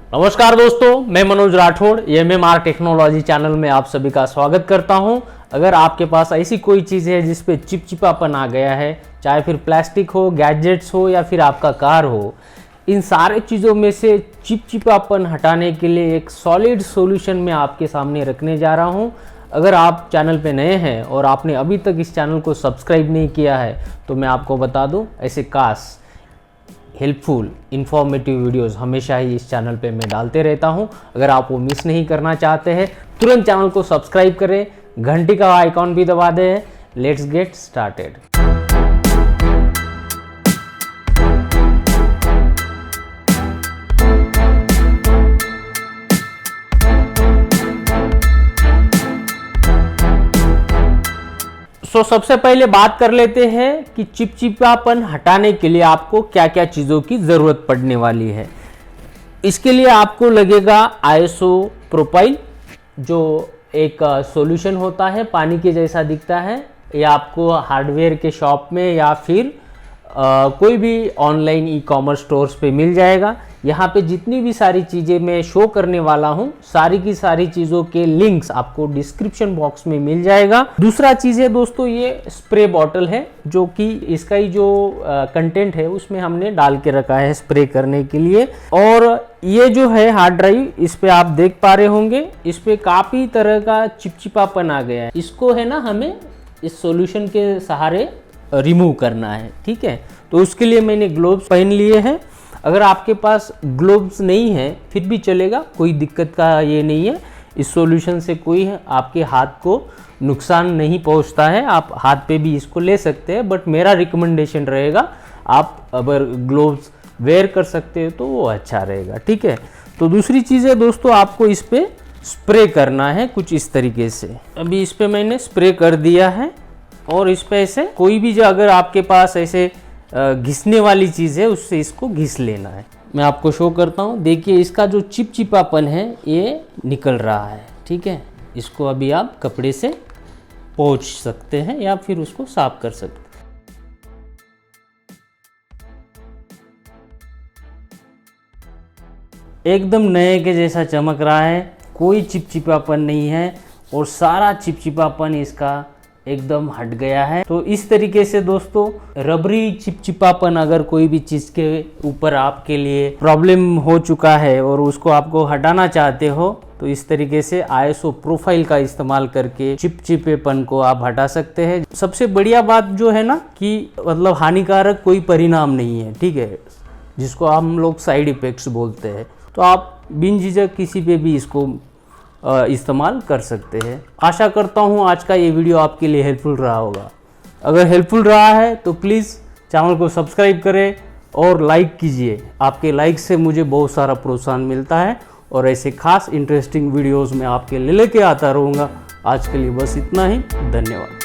नमस्कार दोस्तों, मैं Manoj Rathore MMR technology channel में आप सभी का स्वागत करता हूं। अगर आपके पास ऐसी कोई चीज़ है जिस पे चिपचिपापन आ गया है, चाहे फिर प्लास्टिक हो, गैजेट्स हो या फिर आपका कार हो, इन सारे चीज़ों में से चिपचिपापन हटाने के लिए एक सॉलिड सॉल्यूशन मैं आपके सामने रखने जा रहा हूं। अगर आप चैनल पे नए हैं और आपने अभी तक इस चैनल को सब्सक्राइब नहीं किया है तो मैं आपको बता दूं, ऐसे खास हेल्पफुल इन्फॉर्मेटिव वीडियोस हमेशा ही इस चैनल पे मैं डालते रहता हूं। अगर आप वो मिस नहीं करना चाहते हैं तुरंत चैनल को सब्सक्राइब करें, घंटी का आइकॉन भी दबा दें। Let's get started. सबसे पहले बात कर लेते हैं कि चिपचिपापन हटाने के लिए आपको क्या क्या चीज़ों की ज़रूरत पड़ने वाली है। इसके लिए आपको लगेगा आइसोप्रोपाइल, जो एक सॉल्यूशन होता है, पानी के जैसा दिखता है। ये आपको हार्डवेयर के शॉप में या फिर कोई भी ऑनलाइन ई कॉमर्स स्टोर्स पे मिल जाएगा। यहाँ पे जितनी भी सारी चीज़ें मैं शो करने वाला हूँ, सारी की सारी चीज़ों के लिंक्स आपको डिस्क्रिप्शन बॉक्स में मिल जाएगा। दूसरा चीज़ है दोस्तों, ये स्प्रे बॉटल है, जो कि इसका ही जो कंटेंट है उसमें हमने डाल के रखा है स्प्रे करने के लिए। और ये जो है हार्ड ड्राइव, इस पे आप देख पा रहे होंगे, इस पे काफ़ी तरह का चिपचिपापन आ गया है। इसको है ना हमें इस सॉल्यूशन के सहारे रिमूव करना है, ठीक है। तो उसके लिए मैंने ग्लोव्स पहन लिए हैं। अगर आपके पास ग्लोव्स नहीं है फिर भी चलेगा, कोई दिक्कत का ये नहीं है। इस सॉल्यूशन से कोई आपके हाथ को नुकसान नहीं पहुंचता है, आप हाथ पे भी इसको ले सकते हैं। बट मेरा रिकमेंडेशन रहेगा, आप अगर ग्लोव्स वेयर कर सकते हो तो वो अच्छा रहेगा, ठीक है। तो दूसरी चीज़ है दोस्तों, आपको इस पे स्प्रे करना है कुछ इस तरीके से। अभी इस पे मैंने स्प्रे कर दिया है और इस पे ऐसे कोई भी जो अगर आपके पास ऐसे घिसने वाली चीज़ है उससे इसको घिस लेना है। मैं आपको शो करता हूँ, देखिए इसका जो चिपचिपापन है ये निकल रहा है, ठीक है। इसको अभी आप कपड़े से पोंछ सकते हैं या फिर उसको साफ कर सकते हैं। एकदम नए के जैसा चमक रहा है, कोई चिपचिपापन नहीं है और सारा चिपचिपापन इसका एकदम हट गया है। तो इस तरीके से दोस्तों, रबरी चिपचिपापन अगर कोई भी चीज़ के ऊपर आपके लिए प्रॉब्लम हो चुका है और उसको आपको हटाना चाहते हो, तो इस तरीके से आईएसओ प्रोफाइल का इस्तेमाल करके चिपचिपेपन को आप हटा सकते हैं। सबसे बढ़िया बात जो है ना कि मतलब हानिकारक कोई परिणाम नहीं है, ठीक है, जिसको हम लोग साइड इफेक्ट्स बोलते हैं। तो आप बिन झिझक किसी पे भी इसको इस्तेमाल कर सकते हैं। आशा करता हूँ आज का ये वीडियो आपके लिए हेल्पफुल रहा होगा। अगर हेल्पफुल रहा है तो प्लीज़ चैनल को सब्सक्राइब करें और लाइक कीजिए। आपके लाइक से मुझे बहुत सारा प्रोत्साहन मिलता है और ऐसे खास इंटरेस्टिंग वीडियोस मैं आपके लिए लेके आता रहूँगा। आज के लिए बस इतना ही, धन्यवाद।